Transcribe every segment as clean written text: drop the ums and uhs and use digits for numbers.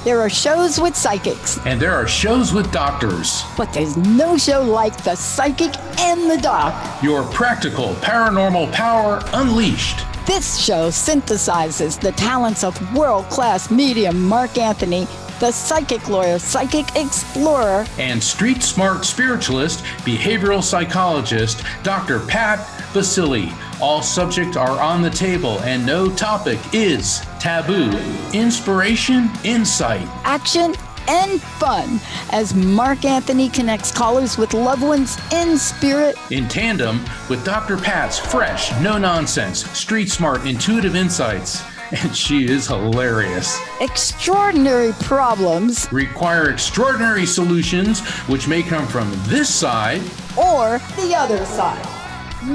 There are shows with psychics. And there are shows with doctors. But there's no show like The Psychic and the Doc. Your practical paranormal power unleashed. This show synthesizes the talents of world-class medium Mark Anthony, the psychic lawyer, psychic explorer, and street smart spiritualist, behavioral psychologist, Dr. Pat Baccili. All subjects are on the table and no topic is taboo. Inspiration, insight, action, and fun as Mark Anthony connects callers with loved ones in spirit. In tandem with Dr. Pat's fresh, no-nonsense, street smart, intuitive insights. And she is hilarious. Extraordinary problems require extraordinary solutions, which may come from this side or the other side.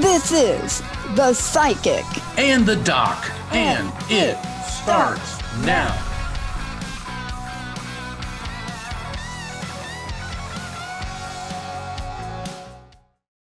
This is The Psychic and the Doc, and it starts now.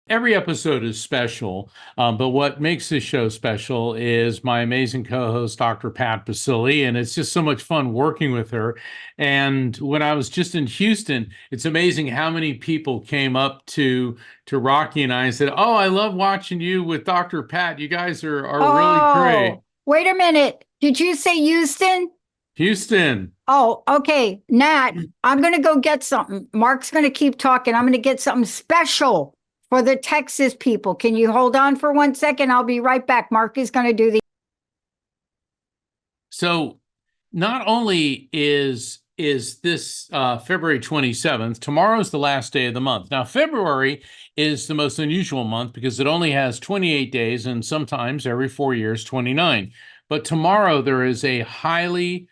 Every episode is special, but what makes this show special is my amazing co-host, Dr. Pat Baccili, and it's just so much fun working with her. And when I was just in Houston, it's amazing how many people came up to Rocky and I and said, "Oh, I love watching you with Dr. Pat. You guys are really great." Wait a minute. Did you say Houston? Houston. Oh, okay. Nat, I'm going to go get something. Mark's going to keep talking. I'm going to get something special for the Texas people. Can you hold on for 1 second? I'll be right back. Mark is going to do the... So not only is this February 27th, tomorrow's the last day of the month. Now, February is the most unusual month because it only has 28 days and sometimes every 4 years, 29. But tomorrow there is a highly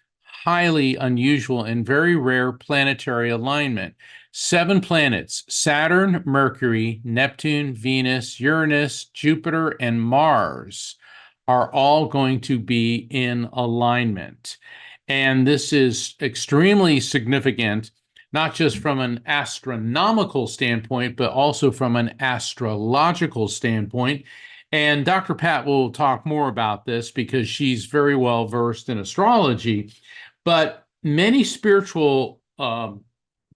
unusual and very rare planetary alignment. 7 planets, Saturn, Mercury, Neptune, Venus, Uranus, Jupiter, and Mars are all going to be in alignment. And this is extremely significant, not just from an astronomical standpoint, but also from an astrological standpoint. And Dr. Pat will talk more about this because she's very well versed in astrology. But many spiritual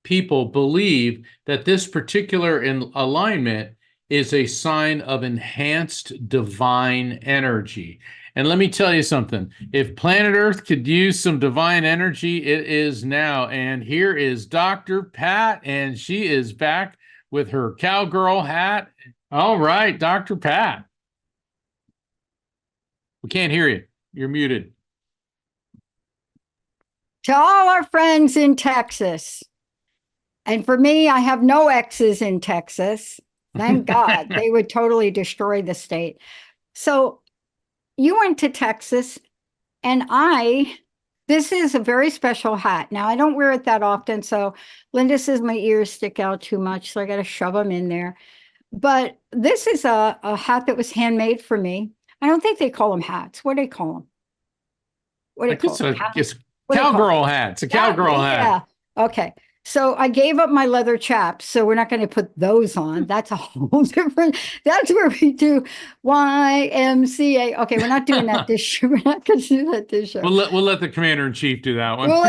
people believe that this particular alignment is a sign of enhanced divine energy. And let me tell you something. If planet Earth could use some divine energy, it is now. And here is Dr. Pat, and she is back with her cowgirl hat. All right, Dr. Pat. We can't hear you. You're muted. To all our friends in Texas, and for me, I have no exes in Texas. Thank God. They would totally destroy the state. So you went to Texas, and this is a very special hat. Now, I don't wear it that often, so Linda says my ears stick out too much, so I got to shove them in there. But this is a hat that was handmade for me. I don't think they call them hats. What do they call them? What do they call them? It's cowgirl hat. It's a cowgirl hat. Yeah. Okay. So I gave up my leather chaps, so we're not going to put those on. That's a whole different, that's where we do YMCA. Okay, we're not doing that this year. We're not going to do that this year. We'll let the commander-in-chief do that one. We'll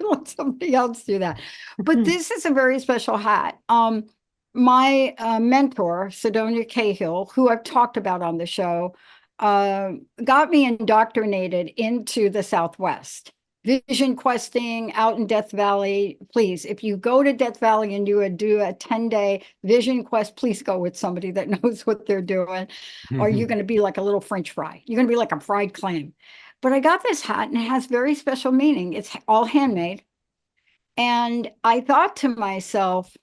let somebody else do that. But this is a very special hat. My mentor, Sidonia Cahill, who I've talked about on the show, got me indoctrinated into the Southwest. Vision questing out in Death Valley. Please, if you go to Death Valley and you do a 10-day vision quest, please go with somebody that knows what they're doing, or you're going to be like a little French fry. You're going to be like a fried clam. But I got this hat, and it has very special meaning. It's all handmade. And I thought to myself,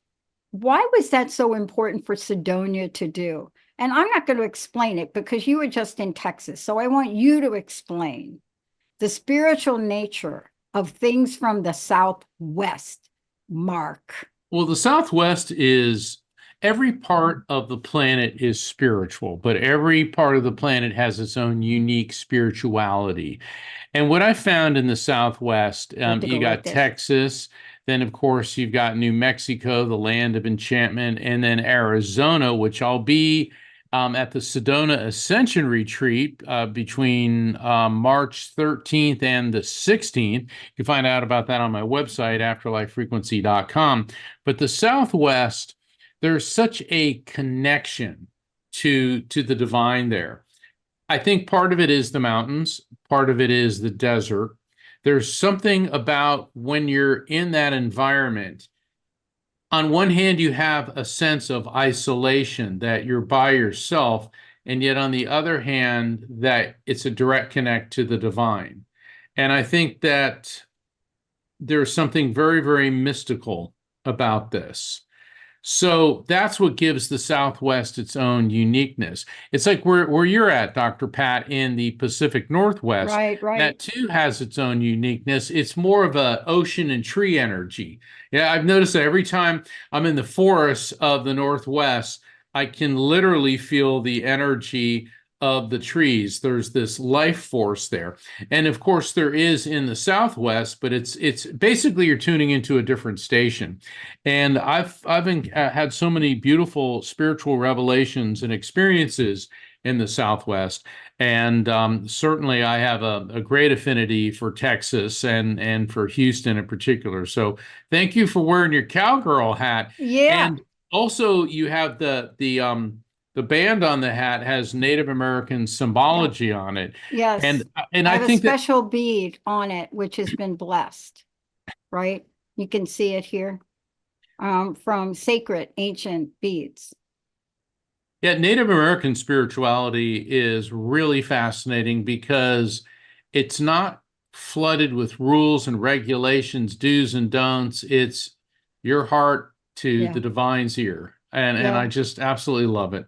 why was that so important for Sidonia to do? And I'm not going to explain it because you were just in Texas. So I want you to explain the spiritual nature of things from the Southwest, Mark. Well, the Southwest is, every part of the planet is spiritual, but every part of the planet has its own unique spirituality. And what I found in the Southwest, you got Texas, then of course you've got New Mexico, the land of enchantment, and then Arizona, which I'll be at the Sedona Ascension Retreat between March 13th and the 16th. You can find out about that on my website, afterlifefrequency.com. But the Southwest, there's such a connection to the divine there. I think part of it is the mountains, part of it is the desert. There's something about when you're in that environment. On one hand, you have a sense of isolation that you're by yourself, and yet on the other hand, that it's a direct connect to the divine. And I think that there's something very, very mystical about this. So that's what gives the Southwest its own uniqueness. It's like where you're at, Dr. Pat, in the Pacific Northwest, Right, right. that too has its own uniqueness. It's more of a ocean and tree energy. Yeah, I've noticed that every time I'm in the forests of the Northwest, I can literally feel the energy of the trees. There's this life force there. And of course there is in the Southwest, but it's basically you're tuning into a different station. And I've had so many beautiful spiritual revelations and experiences in the Southwest, and certainly I have a great affinity for Texas and for Houston in particular. So thank you for wearing your cowgirl hat, Yeah. and also you have the band on the hat has Native American Yeah. symbology on it, Yes. and I I have a think that special bead on it, which has been blessed, right? You can see it here, from sacred ancient beads. yeah, Native American spirituality is really fascinating because it's not flooded with rules and regulations, do's and don'ts. It's your heart to Yeah. the divine's ear. And I Yeah. just absolutely love it.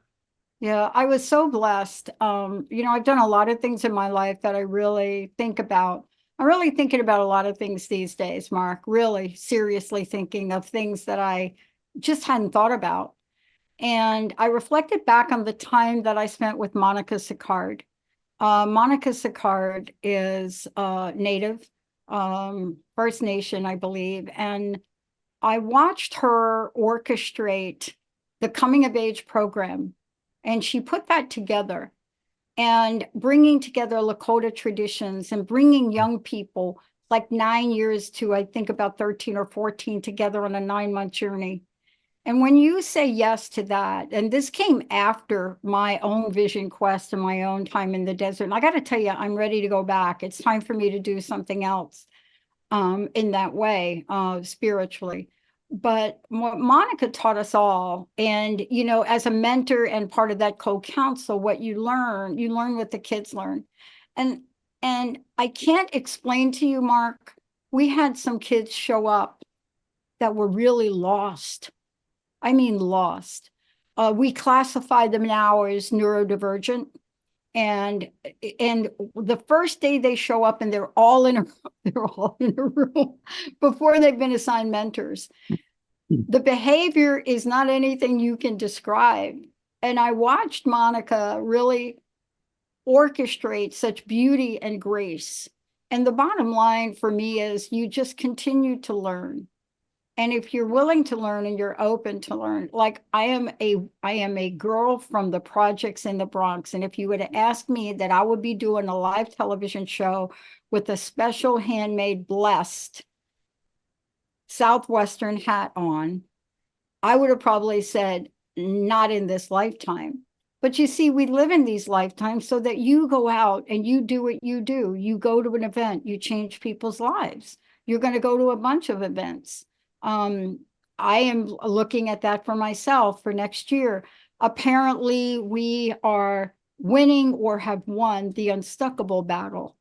Yeah. I was so blessed. I've done a lot of things in my life that I really think about. I'm really thinking about a lot of things these days, Mark, really seriously thinking of things that I just hadn't thought about. And I reflected back on the time that I spent with Monica Sicard. Monica Sicard is Native, First Nation, I believe. And I watched her orchestrate the coming of age program. And she put that together and bringing together Lakota traditions and bringing young people like 9 years to, I think, about 13 or 14 together on a 9-month journey. And when you say yes to that, and this came after my own vision quest and my own time in the desert, and I got to tell you, I'm ready to go back. It's time for me to do something else in that way, spiritually. But what Monica taught us all, and as a mentor and part of that co-counsel, what you learn what the kids learn. And I can't explain to you, Mark, we had some kids show up that were really lost. I mean, lost. We classify them now as neurodivergent. And the first day they show up and they're all in a room before they've been assigned mentors. The behavior is not anything you can describe. And I watched Monica really orchestrate such beauty and grace. And the bottom line for me is you just continue to learn. And if you're willing to learn and you're open to learn, like I am a girl from the projects in the Bronx. And if you would have asked me that I would be doing a live television show with a special handmade blessed Southwestern hat on, I would have probably said, not in this lifetime. But you see, we live in these lifetimes so that you go out and you do what you do. You go to an event, you change people's lives. You're going to go to a bunch of events. I am looking at that for myself for next year. Apparently, we are winning or have won the unstuckable battle.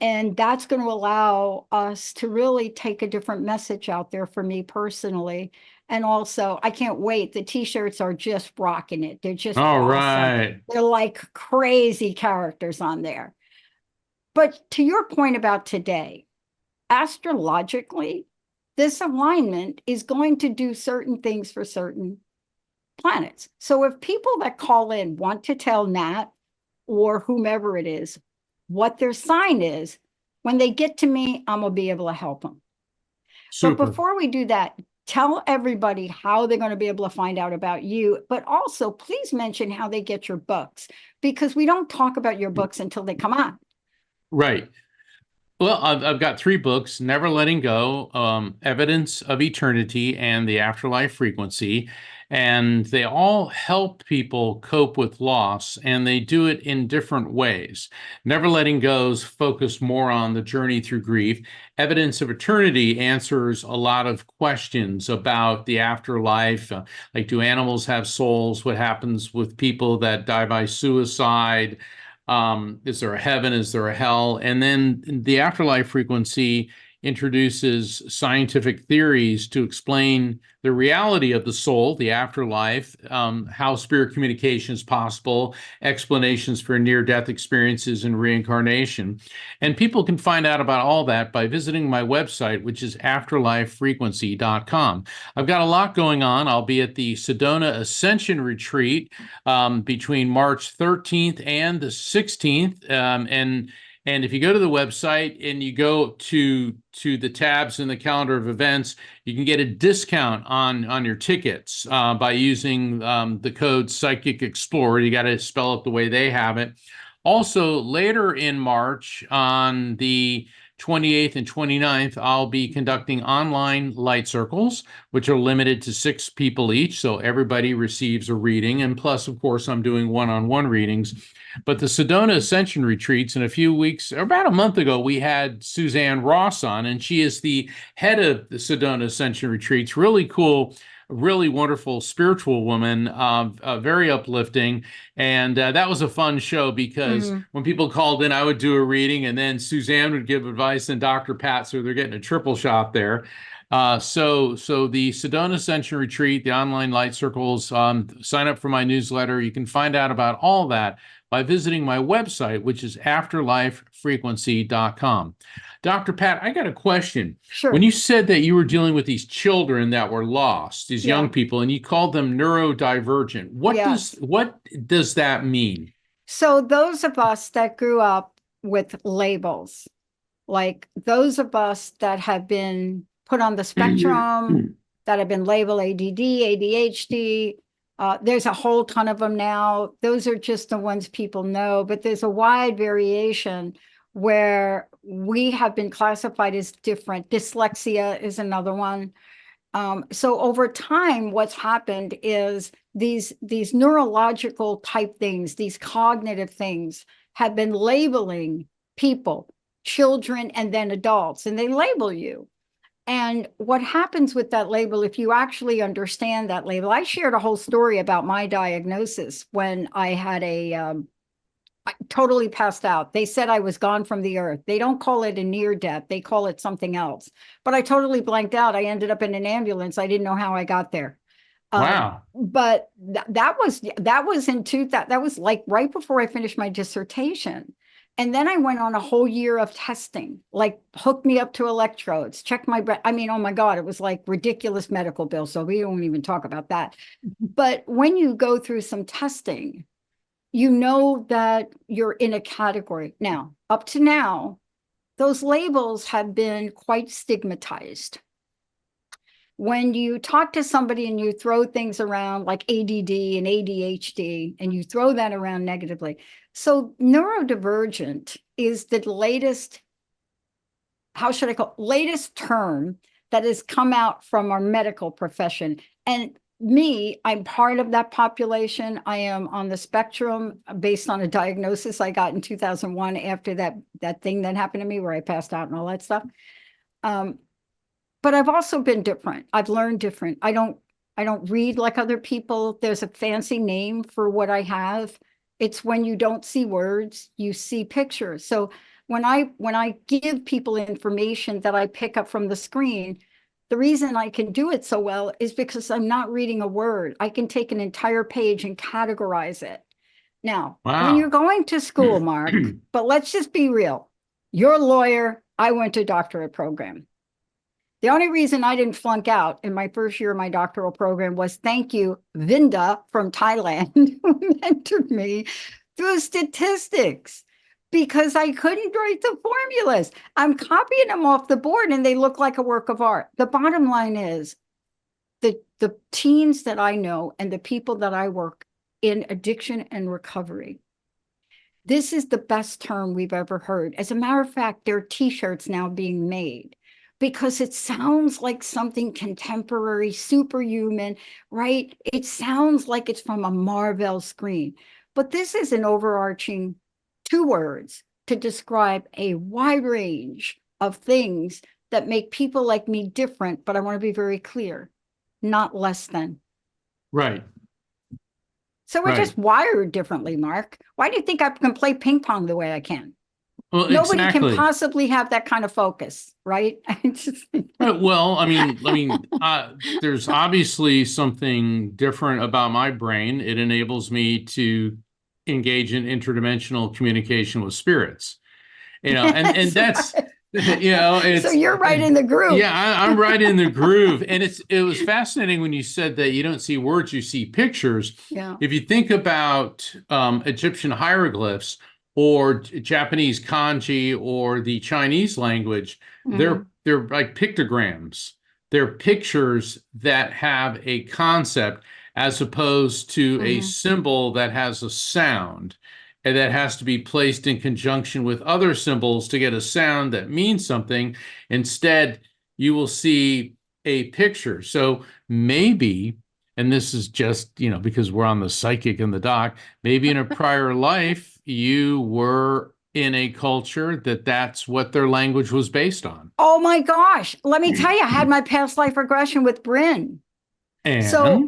And that's going to allow us to really take a different message out there for me personally. And also, I can't wait. The t-shirts are just rocking it. They're just All awesome. right. They're like crazy characters on there. But to your point about today, astrologically, this alignment is going to do certain things for certain planets. So if people that call in want to tell Nat or whomever it is what their sign is, when they get to me, I'm going to be able to help them. But Super. before we do that, Tell everybody how they're going to be able to find out about you, but also please mention how they get your books, because we don't talk about your books until they come out. Right. Well, I've got three books: Never Letting Go, Evidence of Eternity, and The Afterlife Frequency. And they all help people cope with loss, and they do it in different ways. Never Letting Go's focus more on the journey through grief. Evidence of Eternity answers a lot of questions about the afterlife, like, do animals have souls? What happens with people that die by suicide? Is there a heaven? Is there a hell? And then the afterlife frequency introduces scientific theories to explain the reality of the soul, the afterlife, how spirit communication is possible, explanations for near-death experiences and reincarnation. And people can find out about all that by visiting my website, which is afterlifefrequency.com. I've got a lot going on. I'll be at the Sedona Ascension Retreat between March 13th and the 16th. And if you go to the website and you go to the tabs in the calendar of events, you can get a discount on your tickets by using the code Psychic Explorer. You got to spell it the way they have it. Also, later in March, on the 28th and 29th, I'll be conducting online light circles, which are limited to 6 people each. So everybody receives a reading. And plus, of course, I'm doing one-on-one readings. But the Sedona Ascension Retreats, in a few weeks, or about a month ago, we had Suzanne Ross on, and she is the head of the Sedona Ascension Retreats. Really cool, really wonderful spiritual woman, very uplifting. And that was a fun show because when people called in, I would do a reading, and then Suzanne would give advice, and Dr. Pat, so they're getting a triple shot there. So the Sedona Ascension Retreat, the online light circles, sign up for my newsletter. You can find out about all that by visiting my website, which is afterlifefrequency.com. Dr. Pat, I got a question. Sure. When you said that you were dealing with these children that were lost, these young people, and you called them neurodivergent, what does that mean? So those of us that grew up with labels, like those of us that have been put on the spectrum, that have been labeled ADD, ADHD, there's a whole ton of them now. Those are just the ones people know, but there's a wide variation where we have been classified as different. Dyslexia is another one. So over time, what's happened is these neurological type things, these cognitive things have been labeling people, children, and then adults, and they label you. And what happens with that label, if you actually understand that label, I shared a whole story about my diagnosis when I had I totally passed out. They said I was gone from the earth. They don't call it a near death. They call it something else. But I totally blanked out. I ended up in an ambulance. I didn't know how I got there. Wow. But that was in 2000. That was like right before I finished my dissertation. And then I went on a whole year of testing, like hooked me up to electrodes, checked my breath. I mean, oh my God, it was like ridiculous medical bill. So we don't even talk about that. But when you go through some testing, you know that you're in a category. Now, up to now, those labels have been quite stigmatized. When you talk to somebody and you throw things around like ADD and ADHD, and you throw that around negatively. So neurodivergent is the latest, how should I call it, latest term that has come out from our medical profession. And me, I'm part of that population. I am on the spectrum based on a diagnosis I got in 2001 after that thing that happened to me where I passed out and all that stuff. But I've also been different. I've learned different. I don't read like other people. There's a fancy name for what I have. It's when you don't see words, you see pictures. So when I give people information that I pick up from the screen, the reason I can do it so well is because I'm not reading a word. I can take an entire page and categorize it. Now, when you're going to school, Mark, but let's just be real. You're a lawyer. I went to a doctorate program. The only reason I didn't flunk out in my first year of my doctoral program was thank you, Vinda from Thailand, who mentored me through statistics, because I couldn't write the formulas. I'm copying them off the board and they look like a work of art. The bottom line is the teens that I know and the people that I work in addiction and recovery, this is the best term we've ever heard. As a matter of fact, there are t-shirts now being made because it sounds like something contemporary, superhuman, right? It sounds like it's from a Marvel screen. But this is an overarching 2 words to describe a wide range of things that make people like me different, but I want to be very clear, not less than. Right. So we're just wired differently, Mark. Why do you think I can play ping pong the way I can? Well, Nobody can exactly. possibly have that kind of focus, right? Well, there's obviously something different about my brain. It enables me to engage in interdimensional communication with spirits. And that's right. it's So you're right in the groove. Yeah, I'm right in the groove. And it was fascinating when you said that you don't see words, you see pictures. Yeah. If you think about Egyptian hieroglyphs or Japanese kanji or the Chinese language, they're like pictograms. They're pictures that have a concept as opposed to a symbol that has a sound, and that has to be placed in conjunction with other symbols to get a sound that means something. Instead, you will see a picture. So maybe, and this is just, because we're on the psychic and the doc, maybe in a prior life, you were in a culture that's what their language was based on. Oh my gosh. Let me tell you, I had my past life regression with Bryn. And so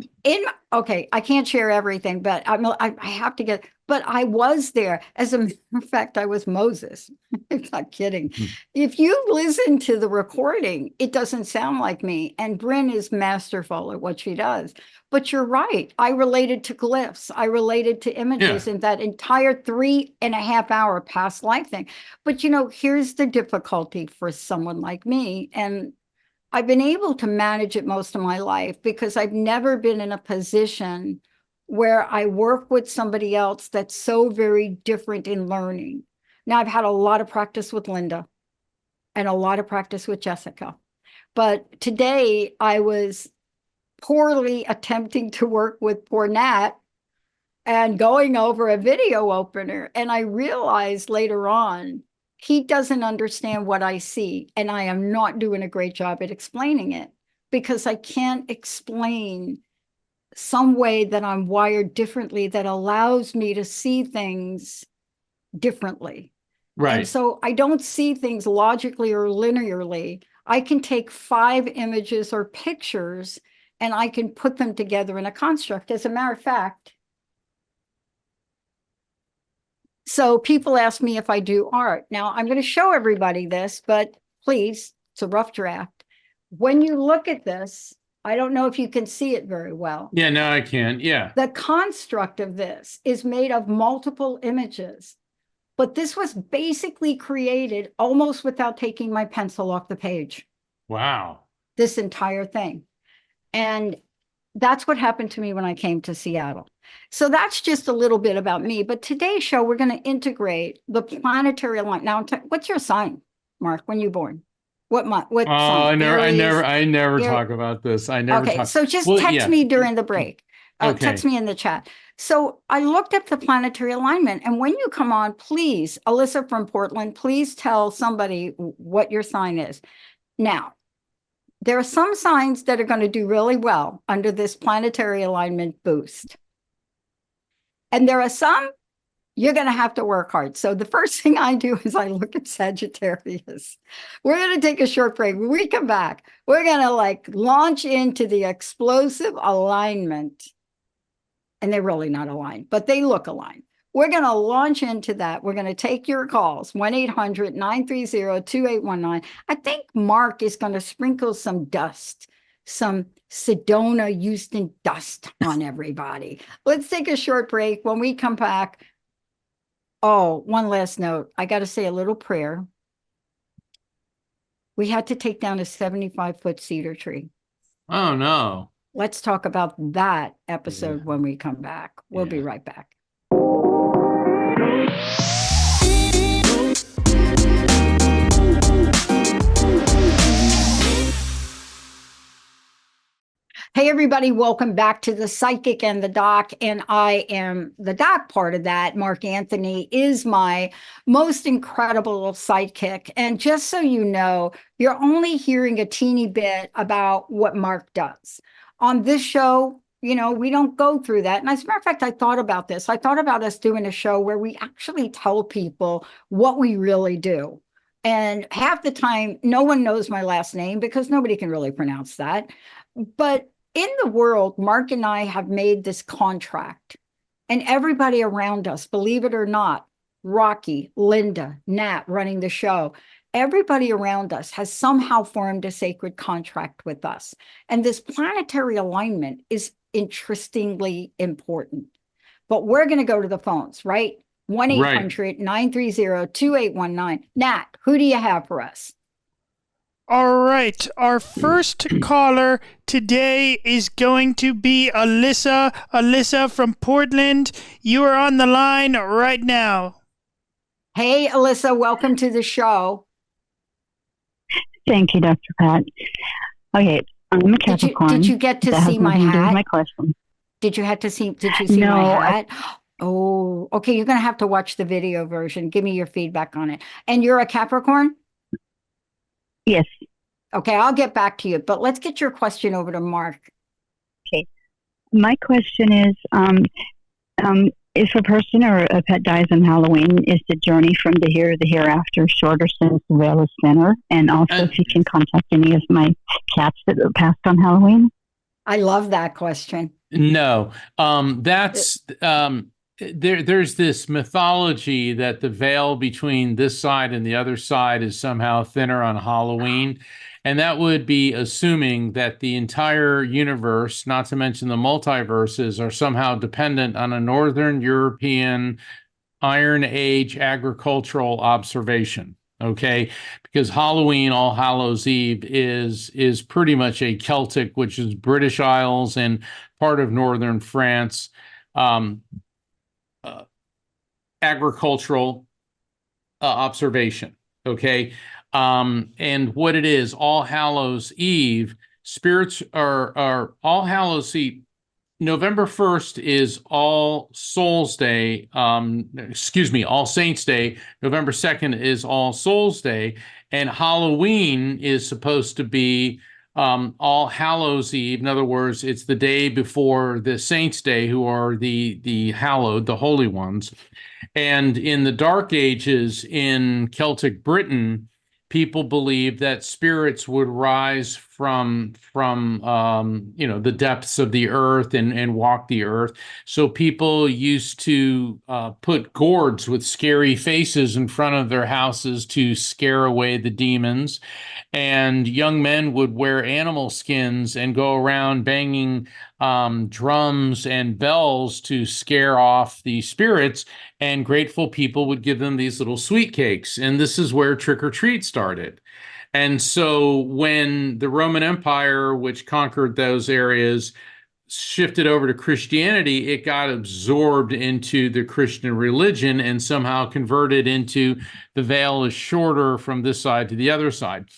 okay, I can't share everything, but I have to get, but I was there. As a matter of fact, I was Moses. I'm not kidding. If you listen to the recording, it doesn't sound like me. And Bryn is masterful at what she does. But you're right. I related to glyphs. I related to images in that entire 3.5 hour past life thing. But here's the difficulty for someone like me. And I've been able to manage it most of my life because I've never been in a position where I work with somebody else that's so very different in learning. Now, I've had a lot of practice with Linda and a lot of practice with Jessica. But today I was poorly attempting to work with poor Nat and going over a video opener. And I realized later on, he doesn't understand what I see, and I am not doing a great job at explaining it because I can't explain some way that I'm wired differently that allows me to see things differently. Right. And so I don't see things logically or linearly. I can take 5 images or pictures and I can put them together in a construct. As a matter of fact, so people ask me if I do art. Now, I'm going to show everybody this, but please, it's a rough draft. When you look at this, I don't know if you can see it very well. Yeah, now I can. Yeah. The construct of this is made of multiple images, but this was basically created almost without taking my pencil off the page. Wow. This entire thing. And that's what happened to me when I came to Seattle. So that's just a little bit about me. But today's show, we're going to integrate the planetary alignment. Now, what's your sign, Mark, when you born? What month? What sign? I never talk about this. I never Okay, talk. so just text me during the break. Text me in the chat. So I looked up the planetary alignment. And when you come on, please, Alyssa from Portland, please tell somebody what your sign is. Now, there are some signs that are going to do really well under this planetary alignment boost. And there are some you're going to have to work hard. So the first thing I do is I look at Sagittarius. We're going to take a short break. When we come back, we're going to launch into the explosive alignment. And they're really not aligned, but they look aligned. We're going to launch into that. We're going to take your calls, 1-800-930-2819. I think Mark is going to sprinkle some dust, some Sedona Houston dust on everybody. Let's take a short break. When we come back, oh, one last note. I got to say a little prayer. We had to take down a 75-foot cedar tree. Oh, no. Let's talk about that episode when we come back. We'll be right back. Hey, everybody, welcome back to the Psychic and the Doc. And I am the Doc part of that. Mark Anthony is my most incredible sidekick. And just so you know, you're only hearing a teeny bit about what Mark does. On this show, we don't go through that. And as a matter of fact, I thought about this. I thought about us doing a show where we actually tell people what we really do. And half the time, no one knows my last name because nobody can really pronounce that. But in the world, Mark and I have made this contract, and everybody around us, believe it or not, Rocky, Linda, Nat running the show, everybody around us has somehow formed a sacred contract with us. And this planetary alignment is interestingly important. But we're going to go to the phones, right? 1-800-930-2819. Nat, who do you have for us? All right, our first caller today is going to be Alyssa. Alyssa from Portland, you are on the line right now. Hey, Alyssa, welcome to the show. Thank you, Dr. Pat. Okay, I'm a Capricorn. Did you get to that see my hat? My question. Did you see No, my hat? Oh, okay. You're going to have to watch the video version. Give me your feedback on it. And you're a Capricorn? Yes. Okay, I'll get back to you, but let's get your question over to Mark. Okay. My question is, if a person or a pet dies on Halloween, is the journey from the here to the hereafter shorter since the veil is thinner? And also, if you can contact any of my cats that were passed on Halloween? I love that question. No, there's this mythology that the veil between this side and the other side is somehow thinner on Halloween. And that would be assuming that the entire universe, not to mention the multiverses, are somehow dependent on a Northern European Iron Age agricultural observation. Okay, because Halloween, All Hallows Eve, is pretty much a Celtic, which is British Isles and part of northern France, agricultural observation. Okay, and what it is, All Hallows Eve, spirits are All Hallows Eve. November 1st is All Souls Day. All Saints Day. November 2nd is All Souls Day. And Halloween is supposed to be All Hallows Eve. In other words, it's the day before the Saints Day, who are the hallowed, the holy ones. And in the Dark Ages in Celtic Britain, people believed that spirits would rise from the depths of the earth and walk the earth. So people used to put gourds with scary faces in front of their houses to scare away the demons. And young men would wear animal skins and go around banging drums and bells to scare off the spirits, and grateful people would give them these little sweet cakes. And this is where trick or treat started. And so when the Roman Empire, which conquered those areas, shifted over to Christianity, it got absorbed into the Christian religion and somehow converted into the veil is shorter from this side to the other side.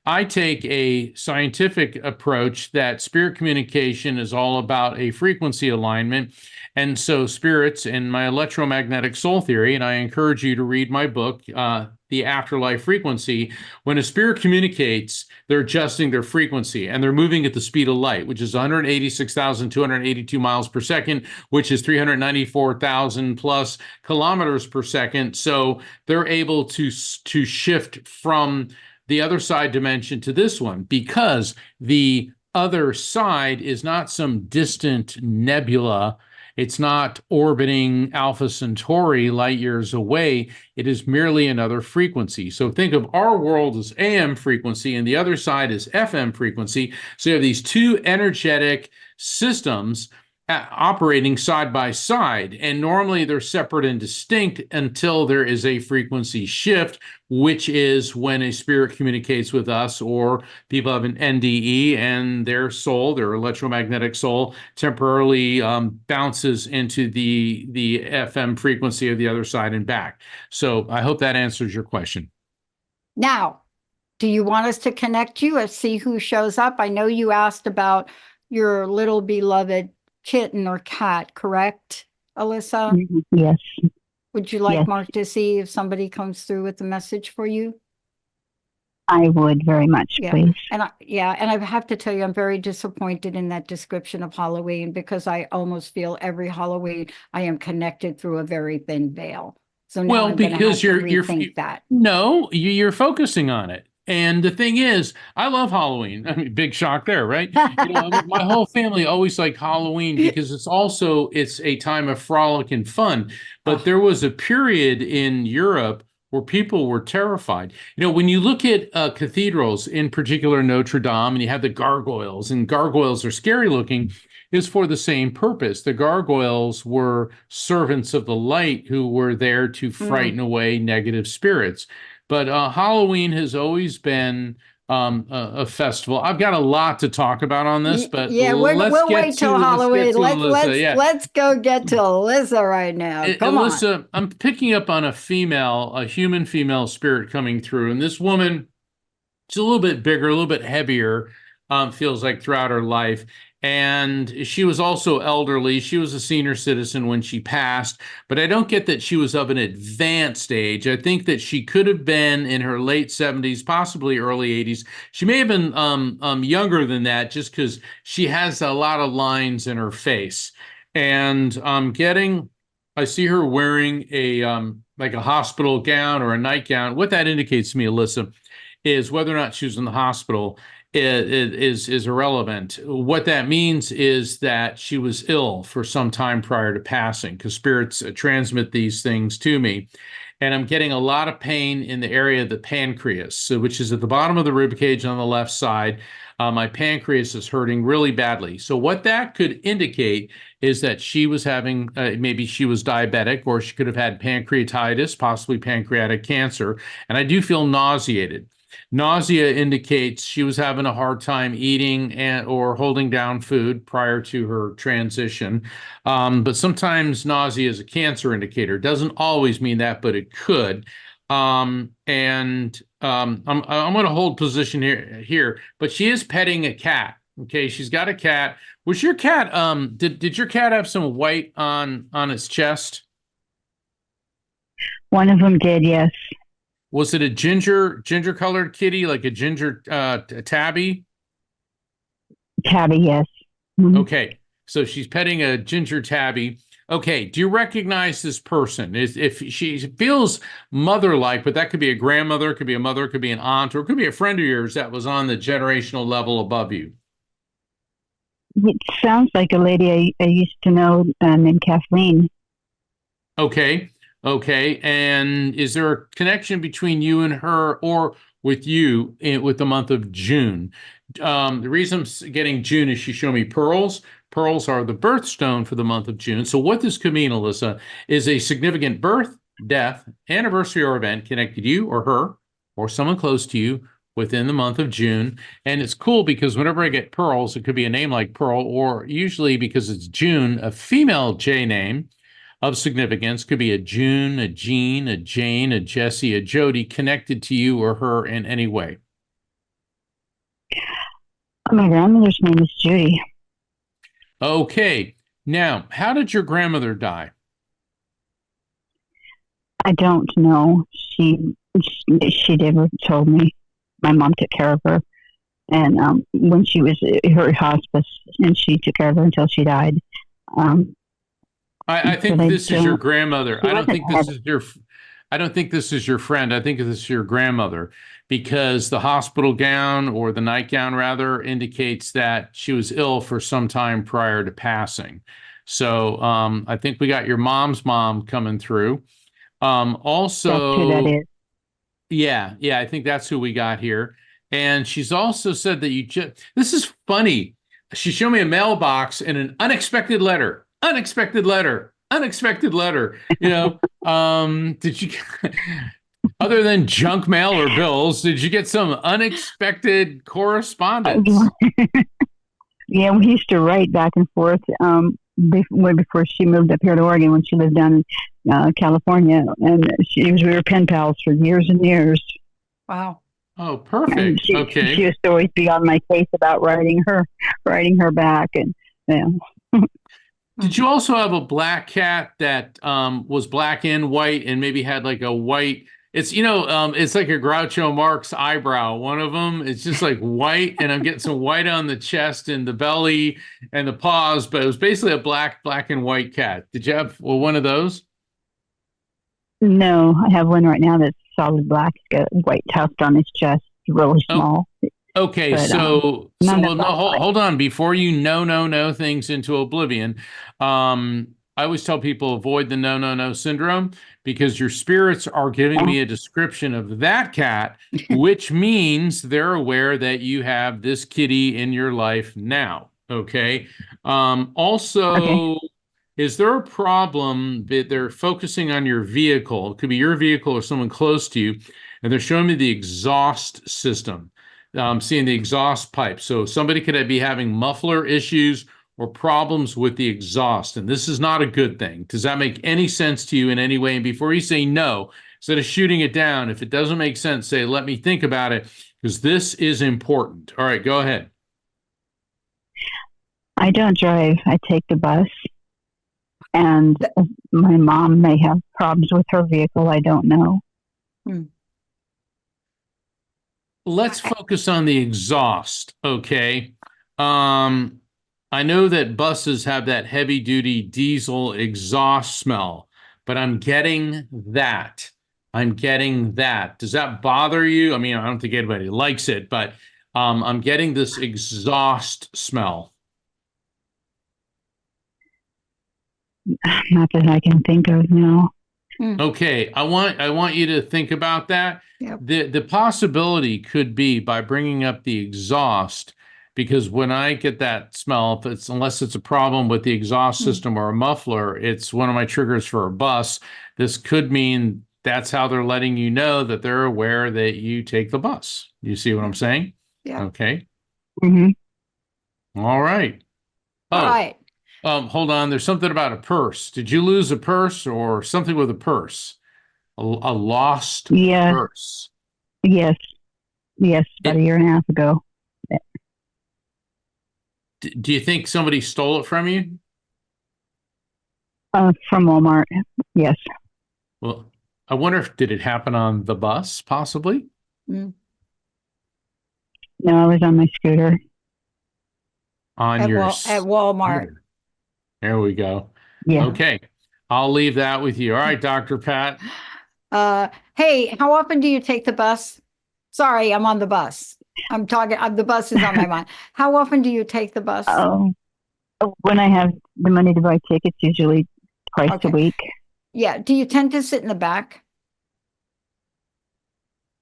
I take a scientific approach that spirit communication is all about a frequency alignment. And so spirits and my electromagnetic soul theory, and I encourage you to read my book, The Afterlife Frequency. When a spirit communicates, they're adjusting their frequency and they're moving at the speed of light, which is 186,282 miles per second, which is 394,000 plus kilometers per second. So they're able to shift from the other side dimension to this one, because the other side is not some distant nebula. It's not orbiting Alpha Centauri light years away. It is merely another frequency. So think of our world as AM frequency and the other side is FM frequency. So you have these two energetic systems operating side by side, and normally they're separate and distinct until there is a frequency shift, which is when a spirit communicates with us, or people have an NDE and their soul, their electromagnetic soul, temporarily bounces into the FM frequency of the other side and back. So I hope that answers your question. Now, do you want us to connect you and see who shows up? I know you asked about your little beloved kitten or cat, correct, Alyssa? Yes. Would you like Yes. Mark to see if somebody comes through with a message for you? I would very much, Yeah. please. And I have to tell you, I'm very disappointed in that description of Halloween because I almost feel every Halloween I am connected through a very thin veil. So now Well, I'm going to have because to you're rethink that. no, you're focusing on it. And the thing is, I love Halloween. I mean, big shock there, right? I mean, my whole family always liked Halloween because it's a time of frolic and fun. But there was a period in Europe where people were terrified. When you look at cathedrals, in particular Notre Dame, and you have the gargoyles, and gargoyles are scary looking, is for the same purpose. The gargoyles were servants of the light who were there to frighten away negative spirits. But Halloween has always been a festival. I've got a lot to talk about on this, but yeah, we'll wait till Halloween. Let's go get to Alyssa right now. Come on. Alyssa, I'm picking up on a human female spirit coming through, and this woman, she's a little bit bigger, a little bit heavier, feels like throughout her life. And she was also elderly. She was a senior citizen when she passed, but I don't get that she was of an advanced age. I think that she could have been in her late 70s, possibly early 80s. She may have been younger than that just because she has a lot of lines in her face. And I see her wearing like a hospital gown or a nightgown. What that indicates to me, Alyssa, is whether or not she was in the hospital is irrelevant. What that means is that she was ill for some time prior to passing, because spirits transmit these things to me. And I'm getting a lot of pain in the area of the pancreas, which is at the bottom of the rib cage on the left side. My pancreas is hurting really badly. So what that could indicate is that she was having, maybe she was diabetic, or she could have had pancreatitis, possibly pancreatic cancer. And I do feel nauseated. Nausea indicates she was having a hard time eating or holding down food prior to her transition. But sometimes nausea is a cancer indicator. Doesn't always mean that, but it could. I'm going to hold position here, but she is petting a cat. Okay, she's got a cat. Was your cat did your cat have some white on its chest? One of them did, yes. Was it a ginger colored kitty, like a ginger tabby? Tabby, yes. Mm-hmm. Okay, so she's petting a ginger tabby. Okay, do you recognize this person? If she feels mother-like, but that could be a grandmother, could be a mother, could be an aunt, or it could be a friend of yours that was on the generational level above you. It sounds like a lady I used to know named Kathleen. Okay. And is there a connection between you and her, or with you with the month of June? The reason I'm getting June is she showed me pearls. Pearls are the birthstone for the month of June. So what this could mean, Alyssa, is a significant birth, death, anniversary, or event connected to you or her or someone close to you within the month of June. And it's cool because whenever I get pearls, it could be a name like Pearl, or usually because it's June, a female J name of significance. Could be a June, a Jean, a Jane, a Jessie, a Jody, connected to you or her in any way. My grandmother's name is Judy. Okay. Now, how did your grandmother die? I don't know. She never told me. My mom took care of her, and when she was her hospice, and she took care of her until she died. I think this is your grandmother. I don't think this is your friend. I think this is your grandmother, because the hospital gown, or the nightgown rather, indicates that she was ill for some time prior to passing. So I think we got your mom's mom coming through. Also, that's who that is. Yeah, I think that's who we got here. And she's also said that this is funny. She showed me a mailbox and an unexpected letter. Did you, other than junk mail or bills, did you get some unexpected correspondence? Yeah, we used to write back and forth before she moved up here to Oregon, when she lived down in California. And we were pen pals for years and years. Wow. Oh, And perfect. she Okay. used to always be on my case about riding her back, and yeah. Did you also have a black cat that was black and white and maybe had like a white? It's it's like a Groucho Marx eyebrow. One of them, it's just like white, and I'm getting some white on the chest and the belly and the paws, but it was basically a black and white cat. Did you have one of those? No, I have one right now that's solid black. It's got a white tuft on his chest, really Oh, small. okay. But So none well, of no, that white. hold on. Before you no things into oblivion, I always tell people avoid the no syndrome because your spirits are giving Oh, me a description of that cat, which means they're aware that you have this kitty in your life now. Okay. okay. Also, is there a problem that they're focusing on your vehicle? It could be your vehicle or someone close to you, and they're showing me the exhaust system. Seeing the exhaust pipe. So somebody could be having muffler issues or problems with the exhaust, and this is not a good thing. Does that make any sense to you in any way? And before you say no, instead of shooting it down, if it doesn't make sense, say, let me think about it, because this is important. All right, go ahead. I don't drive. I take the bus, and my mom may have problems with her vehicle. I don't know. Hmm. Let's focus on the exhaust, okay? Um, I know that buses have that heavy duty diesel exhaust smell, but I'm getting that. I'm getting that. Does that bother you? I mean, I don't think anybody likes it, but I'm getting this exhaust smell. Not that I can think of now. Okay, I want you to think about that. Yep. The possibility could be by bringing up the exhaust, because when I get that smell, if it's unless it's a problem with the exhaust Mm. system or a muffler, it's one of my triggers for a bus. This could mean that's how they're letting you know that they're aware that you take the bus. You see what I'm Yeah. saying? Yeah. Okay. Hmm. All right. All Oh, right. hold on. There's something about a purse. Did you lose a purse or something with a purse? A lost Yes, purse. yes, yes. About a It, year and a half ago, do you think somebody stole it from you? from Walmart. Yes. Well, I wonder if did it happen on the bus, possibly Mm. No, I was on my scooter. on At your at Walmart. scooter. There we go. Yeah. Okay, I'll leave that with you. All right, Dr. Pat. Hey, how often do you take the bus? Sorry, I'm on the bus. I'm talking, the bus is on my mind. How often do you take the bus? Oh, when I have the money to buy tickets, usually twice a Okay. week. Yeah. Do you tend to sit in the back?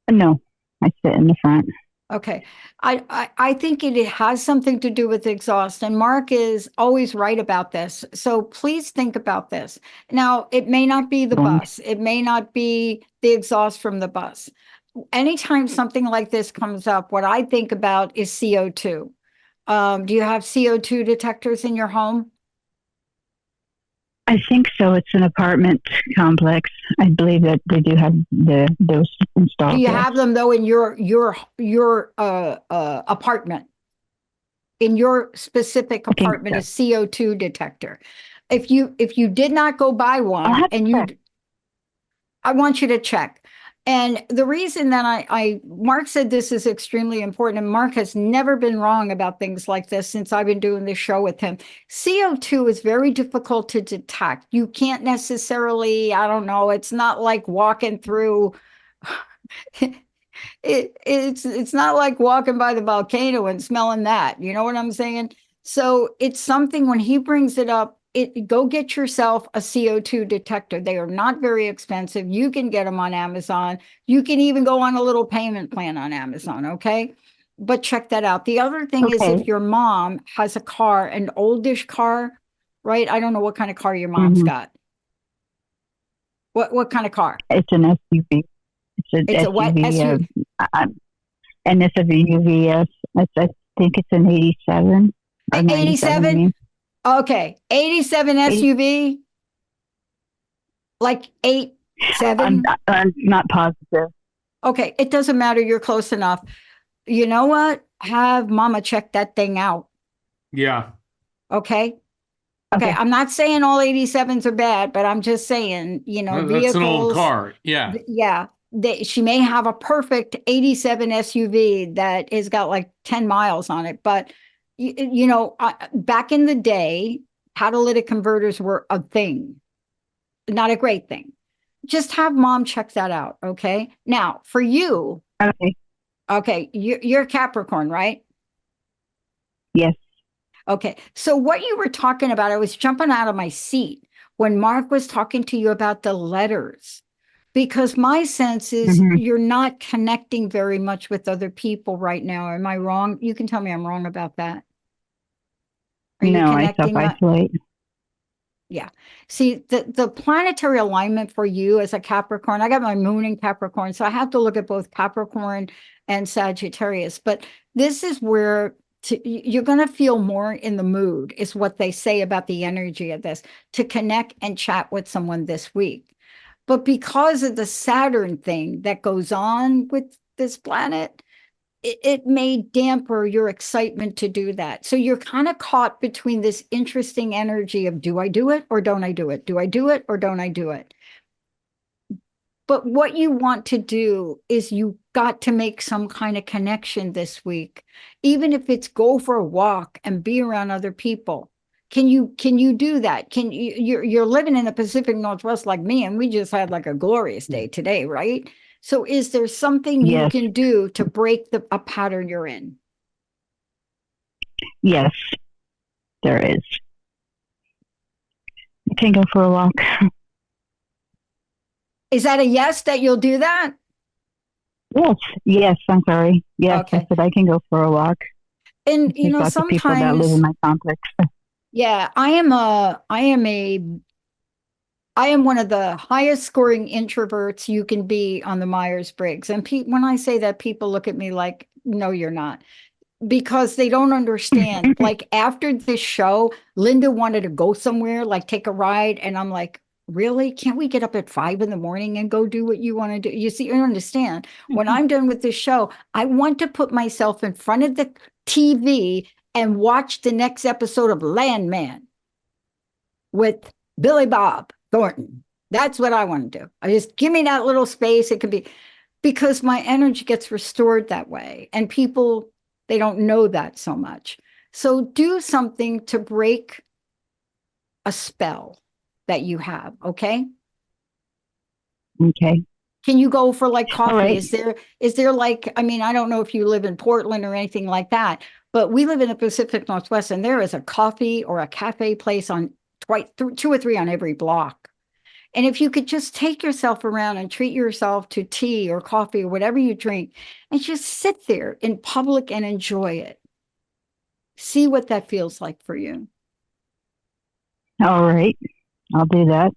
No, I sit in the front. Okay. I think it has something to do with exhaust, and Mark is always right about this. So please think about this. Now, it may not be the Going bus, it may not be the exhaust from the bus. Anytime something like this comes up, what I think about is CO2. Do you have CO2 detectors in your home? I think so. It's an apartment complex. I believe that they do have those Do installed. you Yes. have them though in your apartment? In your specific I think apartment, so. a CO2 detector. If you did not go buy I'll one have and to check. I want you to check. And the reason that Mark said this is extremely important, and Mark has never been wrong about things like this since I've been doing this show with him. CO2 is very difficult to detect. You can't necessarily, I don't know, it's not like walking through it's not like walking by the volcano and smelling that. You know what I'm saying? So it's something when he brings it up, go get yourself a CO2 detector. They are not very expensive. You can get them on Amazon. You can even go on a little payment plan on Amazon, okay? But check that out. The other thing is if Okay. your mom has a car, an oldish car, right? I don't know what kind of car your mom's Hmm. got. What kind of car? It's an SUV. It's an It's a what SUV. SUV? And it's a VUV. Yes. I think it's an 87 or 97. I 87? mean, Okay, 87 SUV, like 8, 7. I'm not positive. Okay, it doesn't matter. You're close enough. You know what? Have mama check that thing out. Yeah. Okay. Okay. Okay. I'm not saying all 87s are bad, but I'm just saying, That's an old vehicles. car. Yeah. Yeah. She may have a perfect 87 SUV that has got like 10 miles on it. But, back in the day, catalytic converters were a thing, not a great thing. Just have mom check that out. Okay. Now, for you, Okay. okay, you're Capricorn, right? Yes. Okay. So what you were talking about, I was jumping out of my seat when Mark was talking to you about the letters, because my sense is Hmm. you're not connecting very much with other people right now. Am I wrong? You can tell me I'm wrong about that. Are you No, I connecting? self-isolate. Yeah. See, the planetary alignment for you as a Capricorn, I got my moon in Capricorn, so I have to look at both Capricorn and Sagittarius. But this is where you're going to feel more in the mood, is what they say about the energy of this, to connect and chat with someone this week. But because of the Saturn thing that goes on with this planet, it may damper your excitement to do that. So you're kind of caught between this interesting energy of, do I do it or don't I do it? Do I do it or don't I do it? But what you want to do is you got to make some kind of connection this week, even if it's go for a walk and be around other people. Can you do that? You're living in the Pacific Northwest like me, and we just had like a glorious day today, right? So is there something you Yes. can do to break a pattern you're in? Yes, there is. I can go for a walk. Is that a yes that you'll do that? Yes. Yes. I'm sorry. Yes. I Okay. said I can go for a walk. And There's lots of people that live in sometimes, my complex. yeah, I am one of the highest scoring introverts you can be on the Myers-Briggs. And when I say that, people look at me like, no, you're not, because they don't understand. Like after this show, Linda wanted to go somewhere, like take a ride. And I'm like, really? Can't we get up at 5 in the morning and go do what you want to do? You see, you understand. When I'm done with this show, I want to put myself in front of the TV and watch the next episode of Landman with Billy Bob Thornton. That's what I want to do. I just give me that little space. It could be because my energy gets restored that way. And people, they don't know that so much. So do something to break a spell that you have. Okay. Okay. Can you go for like coffee? All right. Is there like, I mean, I don't know if you live in Portland or anything like that, but we live in the Pacific Northwest, and there is a coffee or a cafe place on two or three on every block. And if you could just take yourself around and treat yourself to tea or coffee or whatever you drink, and just sit there in public and enjoy it. See what that feels like for you. All right. I'll do that.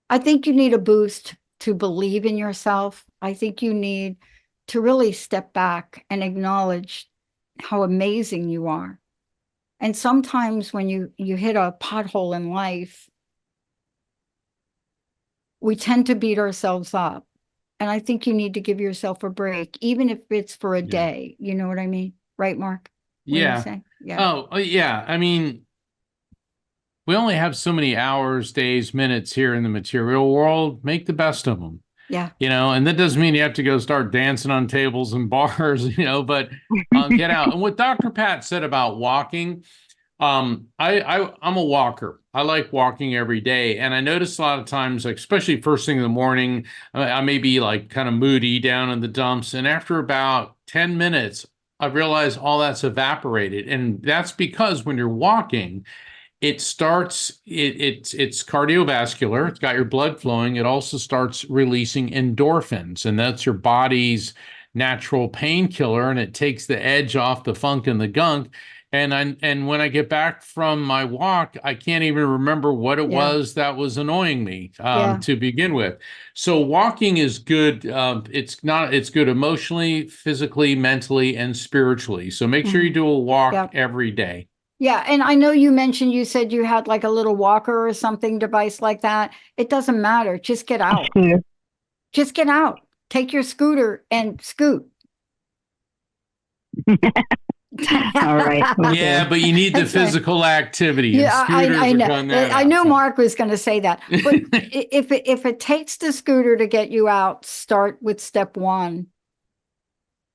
I think you need a boost to believe in yourself. I think you need to really step back and acknowledge how amazing you are. And sometimes when you hit a pothole in life, we tend to beat ourselves up. And I think you need to give yourself a break, even if it's for a Yeah. day. You know what I mean? Right, Mark? What do you Yeah. say? Yeah. Oh, yeah. I mean, we only have so many hours, days, minutes here in the material world. Make the best of them. Yeah. And that doesn't mean you have to go start dancing on tables and bars, but get out. And what Dr. Pat said about walking, I'm a walker. I like walking every day. And I notice a lot of times, like, especially first thing in the morning, I may be like kind of moody down in the dumps. And after about 10 minutes, I realize all that's evaporated. And that's because when you're walking, it's cardiovascular. It's got your blood flowing. It also starts releasing endorphins, and that's your body's natural painkiller, and it takes the edge off the funk and the gunk. And when I get back from my walk, I can't even remember what it was that was annoying me to begin with. So walking is good. It's good emotionally, physically, mentally, and spiritually. So make sure you do a walk every day. Yeah. And I know you said you had like a little walker or something device like that. It doesn't matter. Just get out. Scooter. Just get out. Take your scooter and scoot. All right. Okay. Yeah, but you need the That's right. physical activity. And Yeah, scooters I have know. done that I out. knew Mark was going to say that. But if it takes the scooter to get you out, start with step one.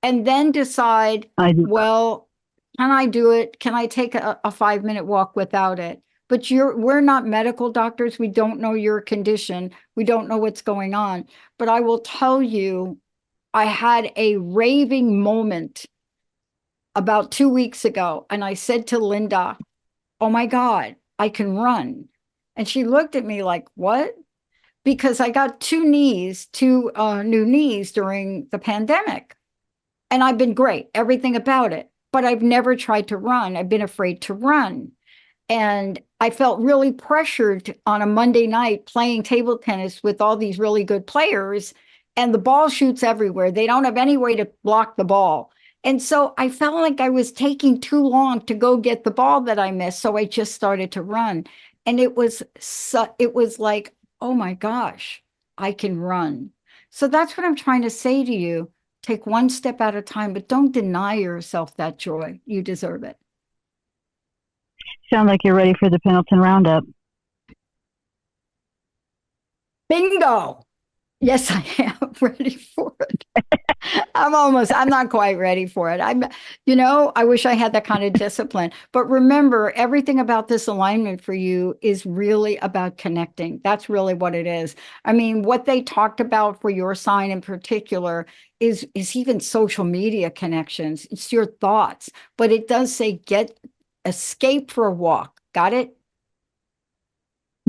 And then decide, well, can I do it? Can I take a 5-minute walk without it? But we're not medical doctors. We don't know your condition. We don't know what's going on. But I will tell you, I had a raving moment about 2 weeks ago. And I said to Linda, oh my God, I can run. And she looked at me like, what? Because I got two new knees during the pandemic. And I've been great, everything about it. But I've never tried to run. I've been afraid to run. And I felt really pressured on a Monday night playing table tennis with all these really good players. And the ball shoots everywhere. They don't have any way to block the ball. And so I felt like I was taking too long to go get the ball that I missed. So I just started to run. And it was like, oh my gosh, I can run. So that's what I'm trying to say to you. Take one step at a time, but don't deny yourself that joy. You deserve it. Sound like you're ready for the Pendleton Roundup. Bingo. Yes, I am ready for it. I'm not quite ready for it. I wish I had that kind of discipline. But remember, everything about this alignment for you is really about connecting. That's really what it is. I mean, what they talked about for your sign in particular is even social media connections. It's your thoughts. But it does say escape for a walk. Got it?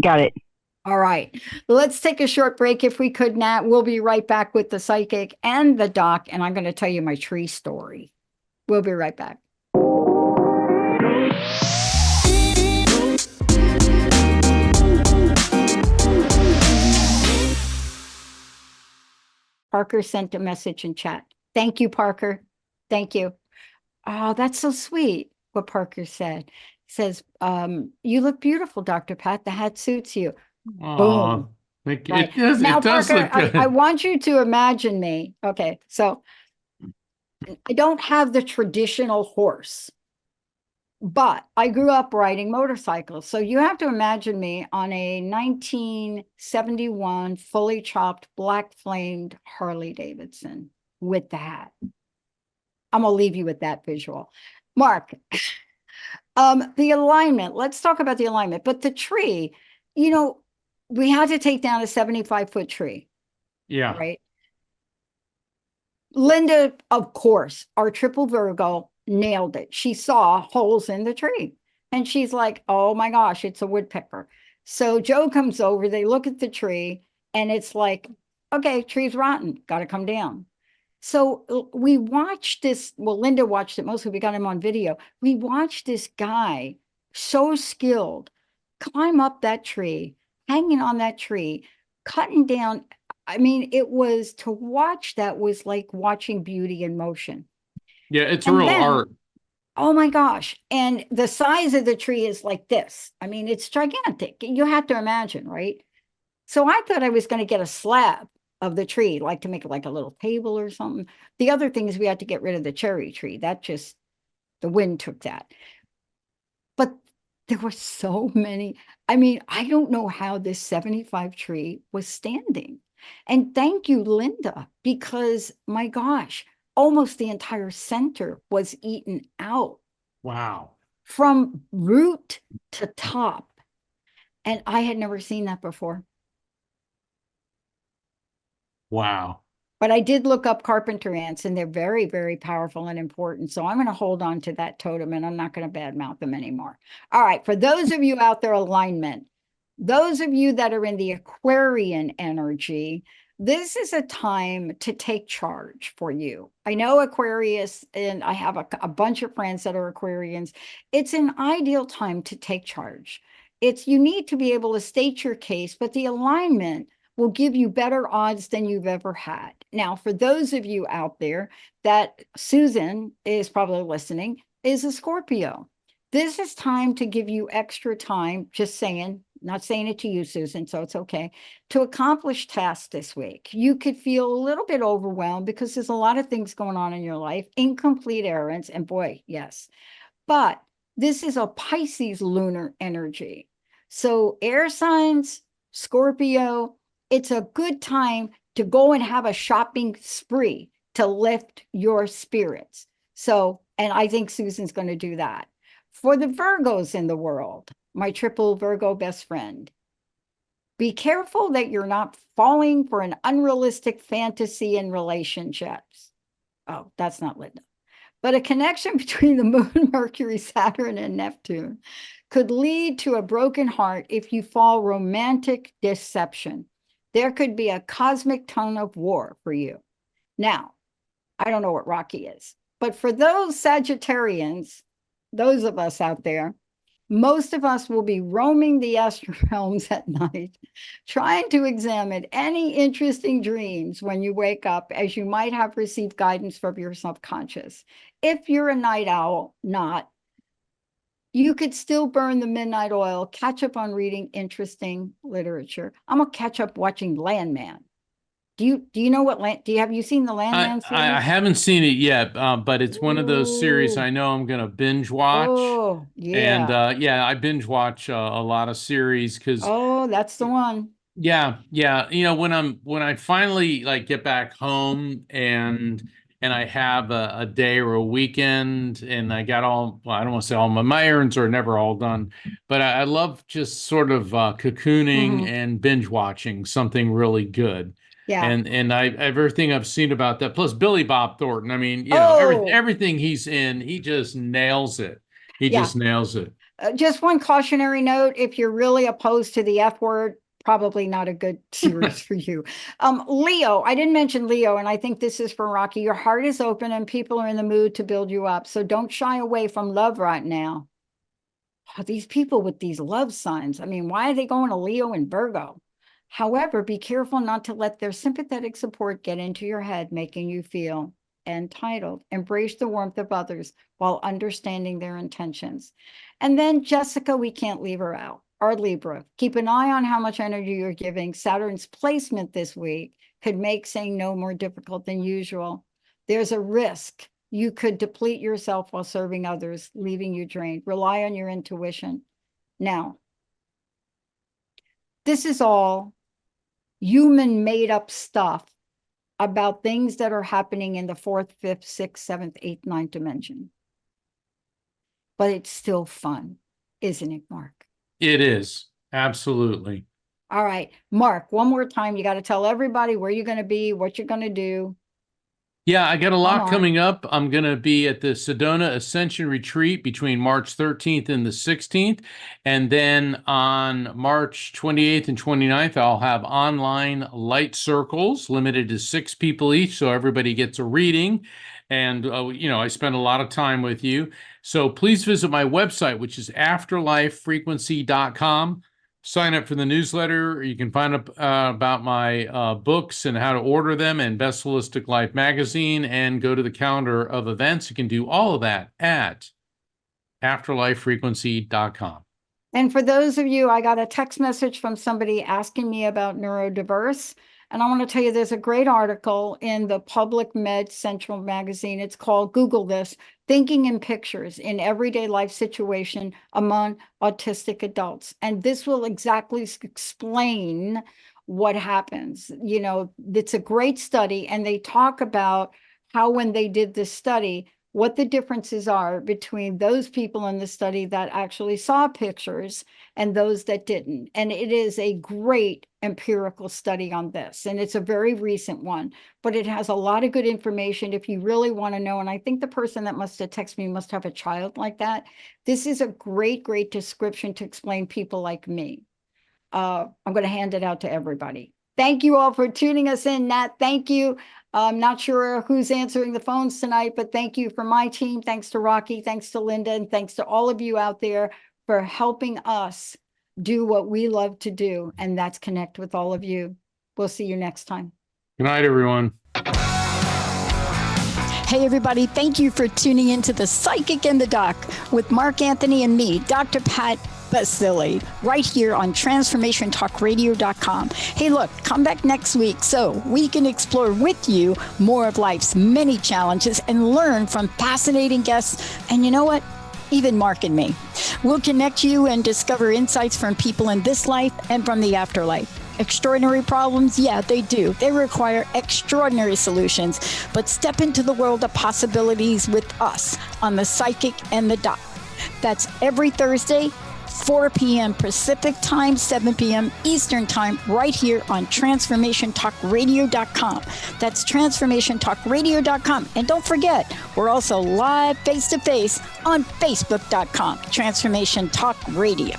Got it. All right. Let's take a short break if we could, Nat. We'll be right back with the psychic and the doc, and I'm going to tell you my tree story. We'll be right back. Parker sent a message in chat. Thank you, Parker. Thank you. Oh, that's so sweet, what Parker said. Says, you look beautiful, Dr. Pat. The hat suits you. Boom. Right. Right. It Now, does Parker, look good. I want you to imagine me. Okay, so I don't have the traditional horse, but I grew up riding motorcycles. So you have to imagine me on a 1971 fully chopped black flamed Harley Davidson with the hat. I'm gonna leave you with that visual. Mark, the alignment, let's talk about the alignment, but the tree, we had to take down a 75-foot tree. Yeah. Right. Linda, of course, our triple Virgo, nailed it. She saw holes in the tree and she's like, oh my gosh, it's a woodpecker. So Joe comes over, they look at the tree and it's like, okay, tree's rotten, got to come down. So we watched this. Well, Linda watched it mostly. We got him on video. We watched this guy, so skilled, climb up that tree, hanging on that tree, cutting down. I mean, to watch that was like watching beauty in motion. Yeah, it's And real then, art. oh my gosh. And the size of the tree is like this. I mean, it's gigantic. You have to imagine, right? So I thought I was going to get a slab of the tree, like to make it like a little table or something. The other thing is we had to get rid of the cherry tree. The wind took that. But there were so many. I mean, I don't know how this 75 tree was standing. And thank you, Linda, because my gosh, almost the entire center was eaten out. Wow. From root to top. And I had never seen that before. Wow. But I did look up carpenter ants, and they're very, very powerful and important. So I'm going to hold on to that totem, and I'm not going to badmouth them anymore. All right. For those of you out there, alignment, those of you that are in the Aquarian energy, this is a time to take charge for you. I know Aquarius, and I have a bunch of friends that are Aquarians. It's an ideal time to take charge. You need to be able to state your case, but the alignment will give you better odds than you've ever had. Now, for those of you out there that Susan is probably listening, is a Scorpio. This is time to give you extra time, just saying, not saying it to you, Susan, so it's okay, to accomplish tasks this week. You could feel a little bit overwhelmed because there's a lot of things going on in your life, incomplete errands, and boy, yes. But this is a Pisces lunar energy. So air signs, Scorpio, it's a good time to go and have a shopping spree to lift your spirits. So, and I think Susan's going to do that. For the Virgos in the world, my triple Virgo best friend, be careful that you're not falling for an unrealistic fantasy in relationships. Oh, that's not Linda. But a connection between the moon, Mercury, Saturn, and Neptune could lead to a broken heart if you fall romantic deception. There could be a cosmic tone of war for you. Now, I don't know what Rocky is, but for those Sagittarians, those of us out there, most of us will be roaming the astral realms at night, trying to examine any interesting dreams when you wake up, as you might have received guidance from your subconscious. If you're a night owl, you could still burn the midnight oil, catch up on reading interesting literature. I'm gonna catch up watching Landman. Do you know what have you seen the Landman series? I haven't seen it yet, but it's one of those series Ooh. I know I'm going to binge watch. Oh, And yeah. I binge watch a lot of series because Oh, that's the one. yeah. You know, when I finally like get back home and I have a day or a weekend and I got all, well, I don't want to say all my errands are never all done, but I love just sort of cocooning Mhm. and binge watching something really good. Yeah. And everything I've seen about that, plus Billy Bob Thornton. I mean, you know, Oh, everything he's in, he just nails it. He yeah. just nails it. Just one cautionary note, if you're really opposed to the F word, probably not a good series for you. Leo, I didn't mention Leo, and I think this is for Rocky. Your heart is open and people are in the mood to build you up. So don't shy away from love right now. Oh, these people with these love signs, I mean, why are they going to Leo and Virgo? However, be careful not to let their sympathetic support get into your head, making you feel entitled. Embrace the warmth of others while understanding their intentions. And then Jessica, we can't leave her out. Our Libra, keep an eye on how much energy you're giving. Saturn's placement this week could make saying no more difficult than usual. There's a risk you could deplete yourself while serving others, leaving you drained. Rely on your intuition. Now, this is all human made up stuff about things that are happening in the fourth, fifth, sixth, seventh, eighth, ninth dimension. But it's still fun, isn't it, Mark? It is. Absolutely. All right, Mark, one more time. You got to tell everybody where you're going to be, what you're going to do. Yeah, I got a lot on. coming up. I'm going to be at the Sedona Ascension Retreat between March 13th and the 16th. And then on March 28th and 29th, I'll have online light circles limited to 6 people each. So everybody gets a reading. And, you know, I spend a lot of time with you. So please visit my website, which is afterlifefrequency.com. Sign up for the newsletter. You can find out about my books and how to order them and Best Holistic Life magazine, and go to the calendar of events. You can do all of that at afterlifefrequency.com. And for those of you, I got a text message from somebody asking me about neurodiverse. And I want to tell you, there's a great article in the Public Med Central magazine. It's called, Google this, Thinking in Pictures in Everyday Life Situation Among Autistic Adults. And this will exactly explain what happens. You know, it's a great study. And they talk about how when they did this study, what the differences are between those people in the study that actually saw pictures and those that didn't. And it is a great empirical study on this. And it's a very recent one, but it has a lot of good information if you really want to know. And I think the person that must have texted me must have a child like that. This is a great, great description to explain people like me. I'm going to hand it out to everybody. Thank you all for tuning us in, Nat. Thank you. I'm not sure who's answering the phones tonight, but thank you for my team. Thanks to Rocky, thanks to Linda, and thanks to all of you out there for helping us do what we love to do, and that's connect with all of you. We'll see you next time. Good night, everyone. Hey, everybody. Thank you for tuning into The Psychic and the Doc with Mark Anthony and me, Dr. Pat Baccili, right here on TransformationTalkRadio.com. Hey, look, come back next week so we can explore with you more of life's many challenges and learn from fascinating guests. And you know what? Even Mark and me. We'll connect you and discover insights from people in this life and from the afterlife. Extraordinary problems? Yeah, they do. They require extraordinary solutions. But step into the world of possibilities with us on The Psychic and the Doc. That's every Thursday, 4 p.m. Pacific Time, 7 p.m. Eastern Time, right here on TransformationTalkRadio.com. That's TransformationTalkRadio.com. And don't forget, we're also live face-to-face on Facebook.com, Transformation Talk Radio.